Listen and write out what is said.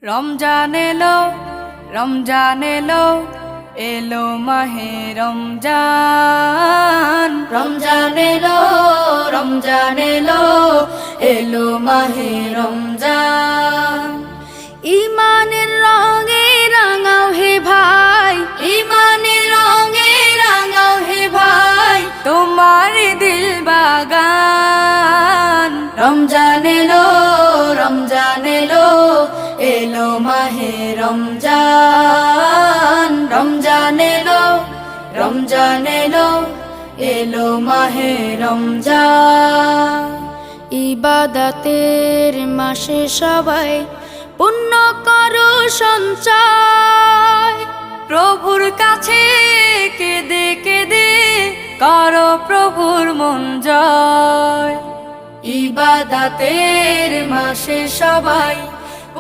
রমজান এলো, রমজান এলো, এলো মাহে রমজান। রমজান এলো, রমজান এলো, এলো মাহে রমজান। ইমানের রঙে রাঙাও হে ভাই, ইমানের রঙে রাঙাও হে ভাই, তোমার দিল বাগান। রমজান এলো, রমজান এলো, এলো মাহে রমজান। রমজান এলো, রমজান এলো, এলো মাহে রমজান। ইবাদতের মাসে সবাই পুণ্য করো সঞ্চয়, প্রভুর কাছে কেঁদে কেঁদে করো প্রভুর মন জয়। ইবাদতের মাসে সবাই